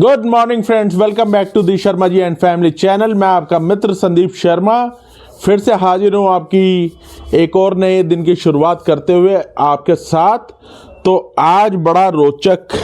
Good morning friends, welcome back to the Sharma ji and family channel. मैं आपका मित्र संदीप शर्मा फिर से हाजिर हूँ आपकी एक और नए दिन की शुरुआत करते हुए आपके साथ। तो आज बड़ा रोचक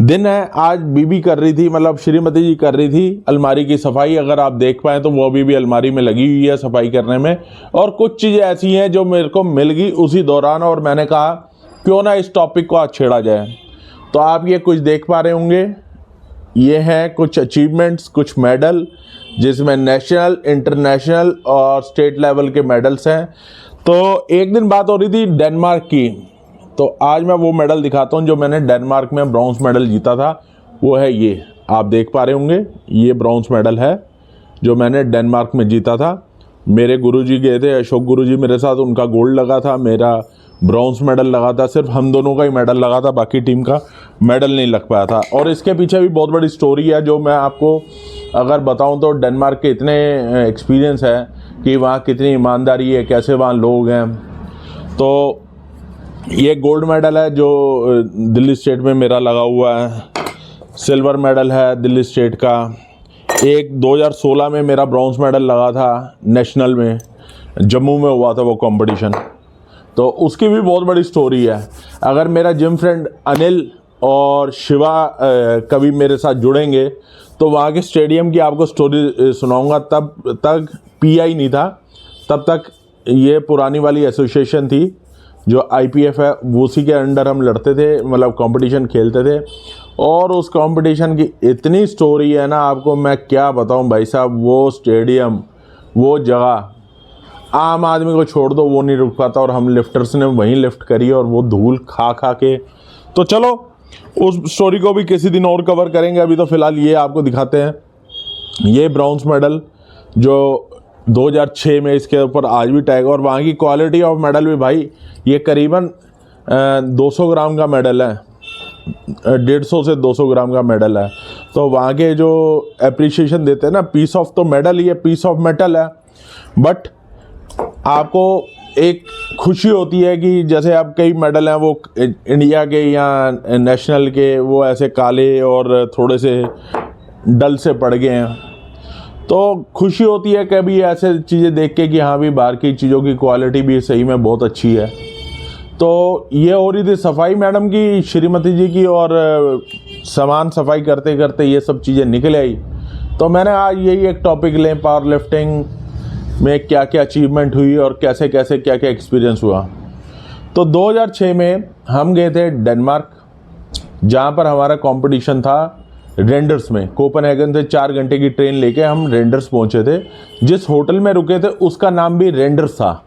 दिन है। आज बीबी कर रही थी, मतलब श्रीमती जी कर रही थी अलमारी की सफाई। अगर आप देख पाए तो वो भी अलमारी में लगी हुई है सफाई करने में। और कुछ चीज़ें ऐसी हैं जो मेरे को मिल गई उसी दौरान और मैंने कहा क्यों ना इस टॉपिक को आज छेड़ा जाए। तो आप ये कुछ देख पा रहे होंगे, ये हैं कुछ अचीवमेंट्स, कुछ मेडल जिसमें नेशनल, इंटरनेशनल और स्टेट लेवल के मेडल्स हैं। तो एक दिन बात हो रही थी डेनमार्क की, तो आज मैं वो मेडल दिखाता हूँ जो मैंने डेनमार्क में ब्रॉन्ज मेडल जीता था। वो है ये, आप देख पा रहे होंगे, ये ब्रॉन्ज मेडल है जो मैंने डेनमार्क में जीता था। मेरे गुरुजी गए थे, अशोक गुरुजी मेरे साथ, उनका गोल्ड लगा था, मेरा ब्रॉन्ज मेडल लगा था। सिर्फ हम दोनों का ही मेडल लगा था, बाकी टीम का मेडल नहीं लग पाया था। और इसके पीछे भी बहुत बड़ी स्टोरी है जो मैं आपको अगर बताऊं तो डेनमार्क के इतने एक्सपीरियंस है कि वहाँ कितनी ईमानदारी है, कैसे वहाँ लोग हैं। तो ये गोल्ड मेडल है जो दिल्ली स्टेट में मेरा लगा हुआ है। सिल्वर मेडल है दिल्ली स्टेट का। एक 2016 में मेरा ब्रॉन्ज मेडल लगा था नेशनल में, जम्मू में हुआ था वो कंपटीशन। तो उसकी भी बहुत बड़ी स्टोरी है। अगर मेरा जिम फ्रेंड अनिल और शिवा कभी मेरे साथ जुड़ेंगे तो वहाँ के स्टेडियम की आपको स्टोरी सुनाऊंगा। तब तक पीआई नहीं था, तब तक ये पुरानी वाली एसोसिएशन थी जो आईपीएफ है, उसी के अंडर हम लड़ते थे, मतलब कंपटीशन खेलते थे। और उस कंपटीशन की इतनी स्टोरी है ना, आपको मैं क्या बताऊं भाई साहब। वो स्टेडियम, वो जगह, आम आदमी को छोड़ दो वो नहीं रुक पाता। और हम लिफ्टर्स ने वहीं लिफ्ट करी और वो धूल खा खा के। तो चलो उस स्टोरी को भी किसी दिन और कवर करेंगे। अभी तो फ़िलहाल ये आपको दिखाते हैं, ये ब्रॉन्ज मेडल जो 2006 में इसके ऊपर आज भी टैग। और वहाँ की क्वालिटी ऑफ मेडल भी भाई, ये करीबन 200 ग्राम का मेडल है, 150 से 200 ग्राम का मेडल है। तो वहाँ के जो एप्रिसिएशन देते हैं ना, पीस ऑफ तो मेडल, ये पीस ऑफ मेटल है। बट आपको एक खुशी होती है कि जैसे अब कई मेडल हैं वो इंडिया के या नेशनल के, वो ऐसे काले और थोड़े से डल से पड़ गए हैं। तो खुशी होती है कभी ऐसे चीज़ें देख के कि हाँ भी बाहर की चीज़ों की क्वालिटी भी सही में बहुत अच्छी है। तो ये हो रही थी सफाई मैडम की, श्रीमती जी की, और सामान सफाई करते करते ये सब चीज़ें निकल आई। तो मैंने आज यही एक टॉपिक लें, पावर लिफ्टिंग में क्या क्या अचीवमेंट हुई और कैसे कैसे क्या क्या एक्सपीरियंस हुआ। तो 2006 में हम गए थे डेनमार्क, जहाँ पर हमारा कंपटीशन था रेंडर्स में। कोपेनहेगन से 4 घंटे की ट्रेन लेके हम रेंडर्स पहुँचे थे। जिस होटल में रुके थे उसका नाम भी रेंडर्स था।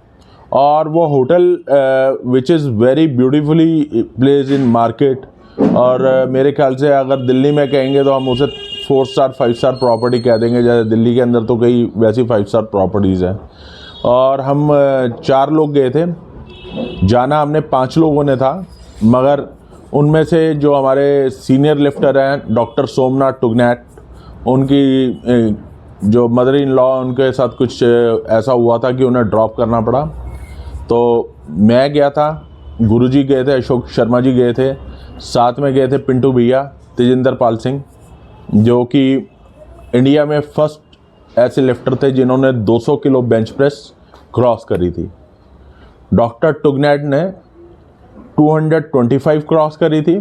और वो hotel which is very beautifully place in market. और मेरे ख्याल से अगर दिल्ली में कहेंगे तो हम उसे 4 स्टार 5 स्टार प्रॉपर्टी कह देंगे। जैसे दिल्ली के अंदर तो कई वैसी 5 स्टार प्रॉपर्टीज़ हैं। और हम 4 लोग गए थे, जाना हमने 5 लोगों ने था। मगर उनमें से जो हमारे सीनियर लिफ्टर हैं डॉक्टर सोमनाथ टुगनैट, उनकी जो मदर इन लॉ, उनके साथ कुछ ऐसा हुआ था कि उन्हें ड्रॉप करना पड़ा। तो मैं गया था, गुरुजी गए थे, अशोक शर्मा जी गए थे, साथ में गए थे पिंटू भैया, तेजिंदर पाल सिंह, जो कि इंडिया में फर्स्ट ऐसे लिफ्टर थे जिन्होंने 200 किलो बेंच प्रेस क्रॉस करी थी। डॉक्टर टुगनैट ने 225 क्रॉस करी थी।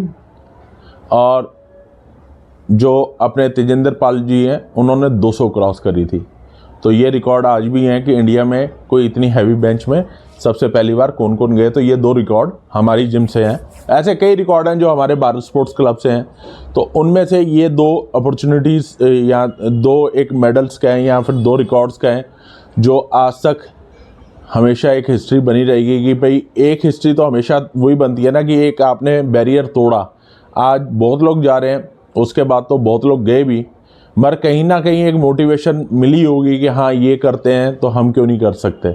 और जो अपने तेजिंदर पाल जी हैं उन्होंने 200 क्रॉस करी थी। तो ये रिकॉर्ड आज भी हैं कि इंडिया में कोई इतनी हैवी बेंच में सबसे पहली बार कौन कौन गए। तो ये 2 रिकॉर्ड हमारी जिम से हैं। ऐसे कई रिकॉर्ड हैं जो हमारे भारत स्पोर्ट्स क्लब से हैं। तो उनमें से ये 2 अपॉर्चुनिटीज़ या 2 एक मेडल्स कहें या फिर 2 रिकॉर्ड्स कहें जो आज तक हमेशा एक हिस्ट्री बनी रहेगी। कि भाई एक हिस्ट्री तो हमेशा वही बनती है ना कि एक आपने बैरियर तोड़ा। आज बहुत लोग जा रहे हैं, उसके बाद तो बहुत लोग गए भी, मगर कहीं ना कहीं एक मोटिवेशन मिली होगी कि हाँ ये करते हैं तो हम क्यों नहीं कर सकते।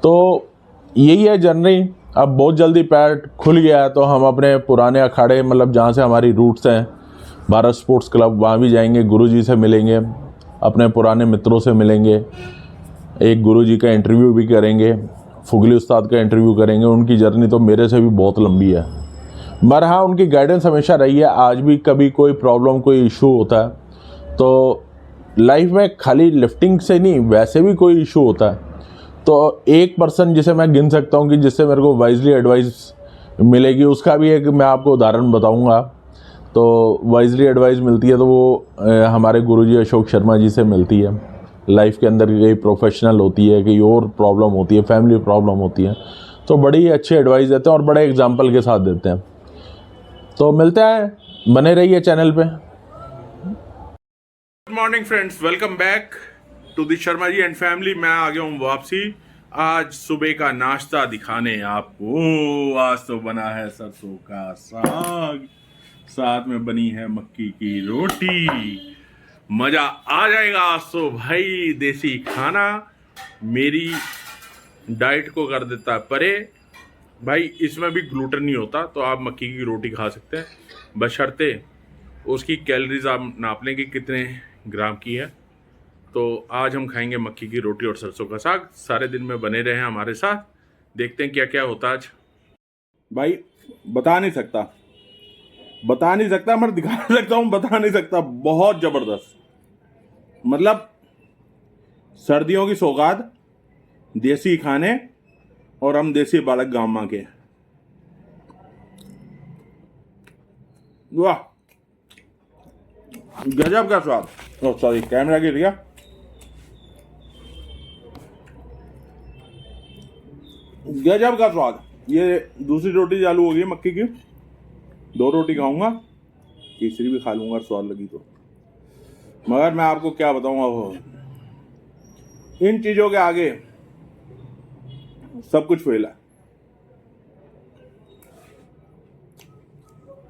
तो यही है जर्नी। अब बहुत जल्दी पैर खुल गया है तो हम अपने पुराने अखाड़े, मतलब जहाँ से हमारी रूट्स हैं, भारत स्पोर्ट्स क्लब, वहाँ भी जाएंगे, गुरुजी से मिलेंगे, अपने पुराने मित्रों से मिलेंगे। एक गुरुजी का इंटरव्यू भी करेंगे, फुगली उस्ताद का इंटरव्यू करेंगे। उनकी जर्नी तो मेरे से भी बहुत लंबी है। मगर हाँ, उनकी गाइडेंस हमेशा रही है। आज भी कभी कोई प्रॉब्लम, कोई इशू होता है तो लाइफ में खाली लिफ्टिंग से नहीं, वैसे भी कोई इशू होता है तो एक पर्सन जिसे मैं गिन सकता हूँ कि जिससे मेरे को वाइजली एडवाइस मिलेगी, उसका भी एक मैं आपको उदाहरण बताऊँगा। तो वाइजली एडवाइस मिलती है तो वो हमारे गुरुजी अशोक शर्मा जी से मिलती है। लाइफ के अंदर कई प्रोफेशनल होती है, कई और प्रॉब्लम होती है, फैमिली प्रॉब्लम होती है, तो बड़ी अच्छी एडवाइस देते हैं और बड़े एग्जाम्पल के साथ देते हैं। तो मिलते हैं, बने रहिए चैनल पे। Good morning friends, welcome back to the Sharma ji and family. मैं आ गया हूँ वापसी आज सुबह का नाश्ता दिखाने आपको। आज तो बना है सरसों का साग, साथ में बनी है मक्की की रोटी। मजा आ जाएगा आज तो भाई। देसी खाना मेरी डाइट को कर देता है परे भाई। इसमें भी ग्लूटेन नहीं होता तो आप मक्की की रोटी खा सकते हैं, बशर्ते उसकी कैलोरीज आप नाप लें कि कितने ग्राम की है। तो आज हम खाएंगे मक्की की रोटी और सरसों का साग। सारे दिन में बने रहे हमारे साथ, देखते हैं क्या क्या होता है आज। भाई बता नहीं सकता मैं दिखा सकता हूँ, बता नहीं सकता। बहुत जबरदस्त, मतलब सर्दियों की सौगात, देसी खाने और हम देसी बालक गांव माँ के। वाह, गजब का स्वाद। ओह सॉरी, कैमरा गिर गया। गजब का स्वाद। ये दूसरी रोटी चालू हो गई मक्की की, 2 रोटी खाऊंगा, तीसरी भी खा लूंगा स्वाद लगी तो। मगर मैं आपको क्या बताऊंगा, वो इन चीजों के आगे सब कुछ फेल है।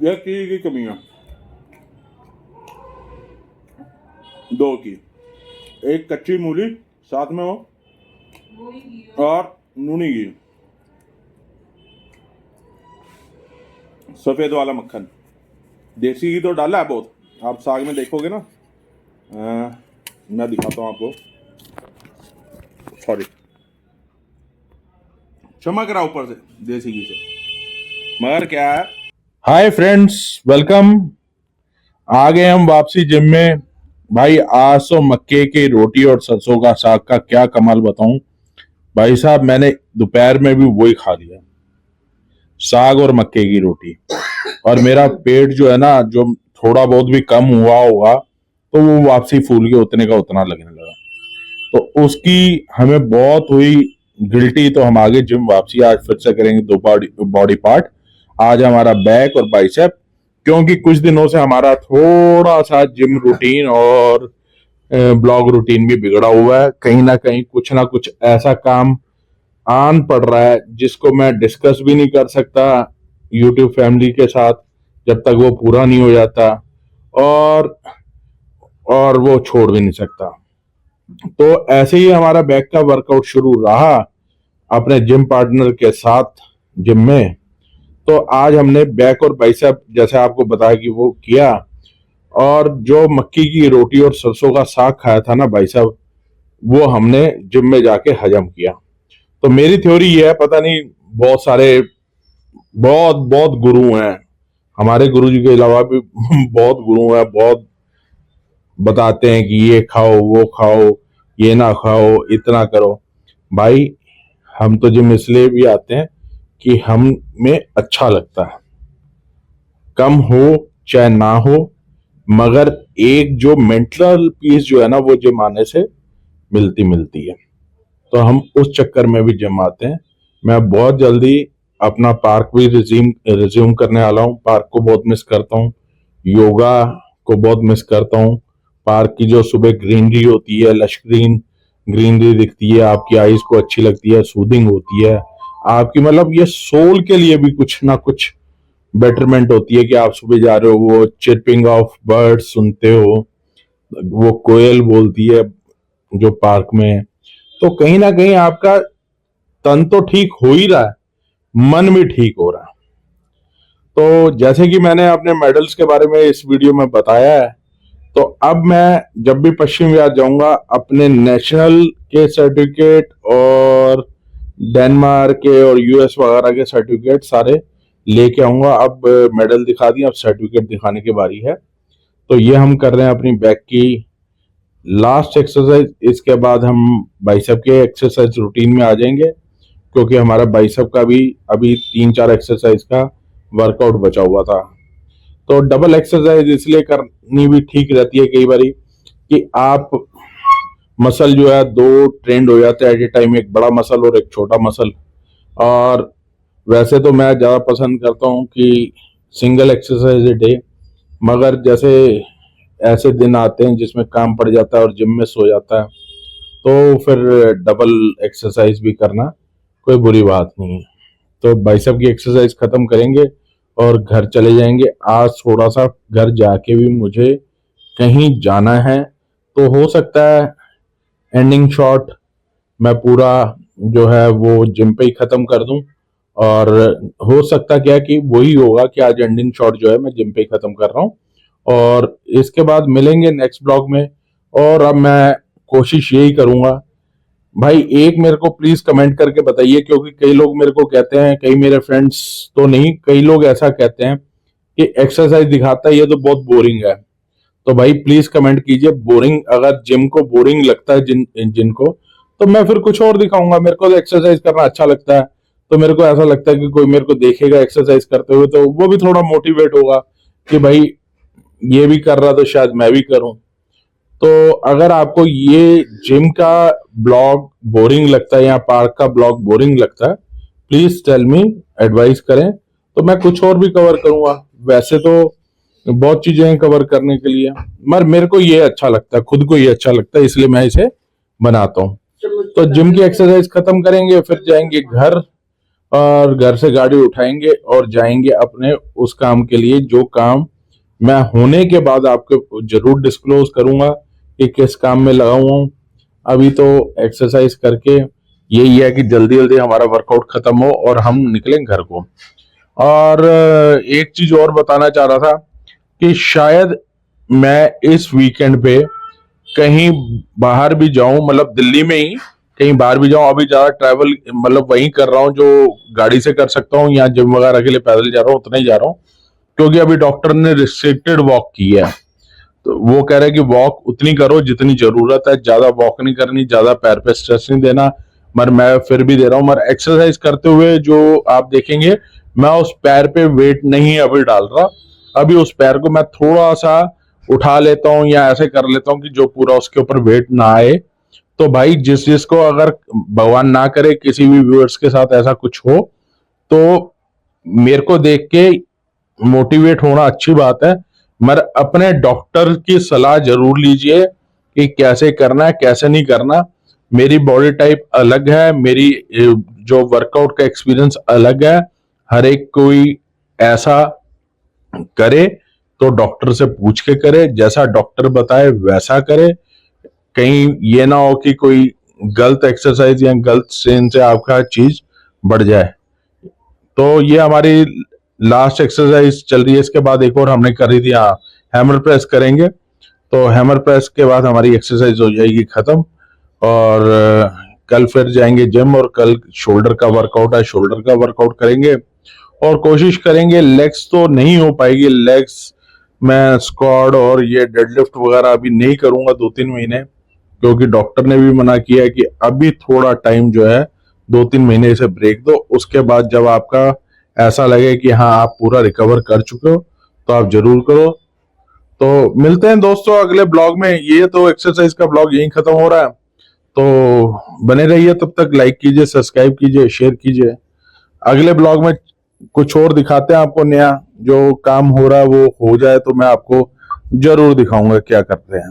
एक चीज की कमी है, 2 की। एक कच्ची मूली साथ में हो और नूनी घी, सफेद वाला मक्खन। देसी घी तो डाला है बहुत, आप साग में देखोगे ना। मैं दिखाता हूं आपको, सॉरी, चमक रहा ऊपर से देसी घी से। मगर क्या है, हाय फ्रेंड्स, वेलकम। आ गए हम वापसी जिम में। भाई आज तो मक्के की रोटी और सरसों का साग का क्या कमाल बताऊं भाई साहब। मैंने दोपहर में भी वही खा लिया, साग और मक्के की रोटी। और मेरा पेट जो है ना, जो थोड़ा बहुत भी कम हुआ होगा तो वो वापसी फूल के उतने का उतना लगने लगा। तो उसकी हमें बहुत हुई गिल्टी। तो हम आगे जिम वापसी आज फिर से करेंगे 2 बॉडी पार्ट। आज हमारा बैक और बाइसेप, क्योंकि कुछ दिनों से हमारा थोड़ा सा जिम रूटीन और ब्लॉग रूटीन भी बिगड़ा हुआ है। कहीं ना कुछ ऐसा काम आन पड़ रहा है जिसको मैं डिस्कस भी नहीं कर सकता यूट्यूब फैमिली के साथ जब तक वो पूरा नहीं हो जाता, और वो छोड़ भी नहीं सकता। तो ऐसे ही हमारा बैक का वर्कआउट शुरू रहा अपने जिम पार्टनर के साथ जिम में। तो आज हमने बैक और बाइसेप, जैसे आपको बताया कि वो किया। और जो मक्की की रोटी और सरसों का साग खाया था ना भाई साहब, वो हमने जिम में जाके हजम किया। तो मेरी थ्योरी ये है, पता नहीं, बहुत सारे बहुत गुरु हैं, हमारे गुरु जी के अलावा भी बहुत गुरु हैं, बहुत बताते हैं कि ये खाओ, वो खाओ, ये ना खाओ, इतना करो। भाई हम तो जिम इसलिए भी आते हैं कि हमें अच्छा लगता है, कम हो चाहे ना हो, मगर एक जो मेंटल पीस जो है ना, वो जिम आने से मिलती है। तो हम उस चक्कर में भी जिम आते हैं। मैं बहुत जल्दी अपना पार्क भी रिज्यूम करने वाला हूँ। पार्क को बहुत मिस करता हूँ, योगा को बहुत मिस करता हूँ। पार्क की जो सुबह ग्रीनरी होती है, लश ग्रीनरी दिखती है, आपकी आईज को अच्छी लगती है, सूदिंग होती है आपकी, मतलब ये सोल के लिए भी कुछ ना कुछ बेटरमेंट होती है कि आप सुबह जा रहे हो, वो चिरपिंग ऑफ बर्ड सुनते हो, वो कोयल बोलती है जो पार्क में है। तो कहीं ना कहीं आपका तन तो ठीक हो ही रहा है, मन भी ठीक हो रहा है। तो जैसे कि मैंने अपने मेडल्स के बारे में इस वीडियो में बताया है, तो अब मैं जब भी पश्चिम विहार जाऊंगा, अपने नेशनल के सर्टिफिकेट और डेनमार्क के और यूएस वगैरह के सर्टिफिकेट सारे लेके आऊंगा। अब मेडल दिखा दिया, अब सर्टिफिकेट दिखाने की बारी है। तो ये हम कर रहे हैं अपनी बैक की लास्ट एक्सरसाइज। इसके बाद हम बाइसेप के एक्सरसाइज रूटीन में आ जाएंगे, क्योंकि हमारा बाइसेप का भी अभी 3-4 एक्सरसाइज का वर्कआउट बचा हुआ था। तो डबल एक्सरसाइज इसलिए करनी भी ठीक रहती है कई बारी कि आप मसल जो है दो ट्रेंड हो जाते हैं एट ए टाइम, एक बड़ा मसल और एक छोटा मसल। और वैसे तो मैं ज़्यादा पसंद करता हूँ कि सिंगल एक्सरसाइज ए डे, मगर जैसे ऐसे दिन आते हैं जिसमें काम पड़ जाता है और जिम में सो जाता है, तो फिर डबल एक्सरसाइज भी करना कोई बुरी बात नहीं है। तो बाइसेप की एक्सरसाइज खत्म करेंगे और घर चले जाएंगे। आज थोड़ा सा घर जाके भी मुझे कहीं जाना है, तो हो सकता है एंडिंग शॉट मैं पूरा जो है वो जिम पे ही खत्म कर दूं, और हो सकता क्या कि वही होगा कि आज एंडिंग शॉट जो है मैं जिम पे ही खत्म कर रहा हूं। और इसके बाद मिलेंगे नेक्स्ट ब्लॉग में। और अब मैं कोशिश यही करूंगा भाई, एक मेरे को प्लीज कमेंट करके बताइए, क्योंकि कई लोग मेरे को कहते हैं, कई मेरे फ्रेंड्स तो नहीं, कई लोग ऐसा कहते हैं कि एक्सरसाइज दिखाता है ये तो बहुत बोरिंग है। तो भाई प्लीज कमेंट कीजिए, बोरिंग अगर जिम को बोरिंग लगता है जिनको, तो मैं फिर कुछ और दिखाऊंगा। मेरे को तो एक्सरसाइज करना अच्छा लगता है, तो मेरे को ऐसा लगता है कि कोई मेरे को देखेगा एक्सरसाइज करते हुए तो वो भी थोड़ा मोटिवेट होगा कि भाई ये भी कर रहा तो शायद मैं भी करूं। तो अगर आपको ये जिम का ब्लॉग बोरिंग लगता है या पार्क का ब्लॉग बोरिंग लगता है, प्लीज टेल मी, एडवाइस करें, तो मैं कुछ और भी कवर करूंगा। वैसे तो बहुत चीजें हैं कवर करने के लिए, मगर मेरे को ये अच्छा लगता है, खुद को ये अच्छा लगता है, इसलिए मैं इसे बनाता हूँ। तो जिम की एक्सरसाइज खत्म करेंगे, फिर जाएंगे घर, और घर से गाड़ी उठाएंगे और जाएंगे अपने उस काम के लिए जो काम मैं होने के बाद आपको जरूर डिस्क्लोज करूंगा कि किस काम में लगा हुआ हूं। अभी तो एक्सरसाइज करके यही है कि जल्दी जल्दी हमारा वर्कआउट खत्म हो और हम निकलें घर को। और एक चीज और बताना चाह रहा था कि शायद मैं इस वीकेंड पे कहीं बाहर भी जाऊं, मतलब दिल्ली में ही कहीं बाहर भी जाऊं। अभी ज्यादा ट्रैवल मतलब वहीं कर रहा हूं जो गाड़ी से कर सकता हूं, या जिम वगैरह के लिए पैदल जा रहा हूं, उतना ही जा रहा हूं, क्योंकि अभी डॉक्टर ने रिस्ट्रिक्टेड वॉक की है। तो वो कह रहे हैं कि वॉक उतनी करो जितनी जरूरत है, ज्यादा वॉक नहीं करनी, ज्यादा पैर पे स्ट्रेस नहीं देना। मगर मैं फिर भी दे रहा हूँ, मगर एक्सरसाइज करते हुए जो आप देखेंगे मैं उस पैर पे वेट नहीं अभी डाल रहा। अभी उस पैर को मैं थोड़ा सा उठा लेता हूँ या ऐसे कर लेता हूँ कि जो पूरा उसके ऊपर वेट ना आए। तो भाई जिसको अगर भगवान ना करे किसी भी व्यूअर्स के साथ ऐसा कुछ हो, तो मेरे को देख के मोटिवेट होना अच्छी बात है, मगर अपने डॉक्टर की सलाह जरूर लीजिए कि कैसे करना है कैसे नहीं करना। मेरी बॉडी टाइप अलग है, मेरी जो वर्कआउट का एक्सपीरियंस अलग है। हर एक कोई ऐसा करे तो डॉक्टर से पूछ के करे, जैसा डॉक्टर बताए वैसा करे। कहीं ये ना हो कि कोई गलत एक्सरसाइज या गलत स्ट्रेन से आपका चीज बढ़ जाए। तो ये हमारी लास्ट एक्सरसाइज चल रही है। इसके बाद एक और हमने करी थी, हाँ, हैमर प्रेस करेंगे। तो हैमर प्रेस के बाद हमारी एक्सरसाइज हो जाएगी खत्म, और कल फिर जाएंगे जिम, और कल शोल्डर का वर्कआउट है, शोल्डर का वर्कआउट करेंगे। और कोशिश करेंगे, लेग्स तो नहीं हो पाएगी, लेग्स मैं स्क्वाड और ये डेडलिफ्ट वगैरह अभी नहीं करूंगा 2-3 महीने, क्योंकि डॉक्टर ने भी मना किया है कि अभी थोड़ा टाइम जो है 2-3 महीने से ब्रेक दो। उसके बाद जब आपका ऐसा लगे कि हाँ आप पूरा रिकवर कर चुके हो तो आप जरूर करो। तो मिलते हैं दोस्तों अगले ब्लॉग में। ये तो एक्सरसाइज का ब्लॉग यहीं खत्म हो रहा है, तो बने रहिए, तब तक लाइक कीजिए, सब्सक्राइब कीजिए, शेयर कीजिए। अगले ब्लॉग में कुछ और दिखाते हैं आपको नया, जो काम हो रहा है वो हो जाए तो मैं आपको जरूर दिखाऊंगा क्या करते हैं।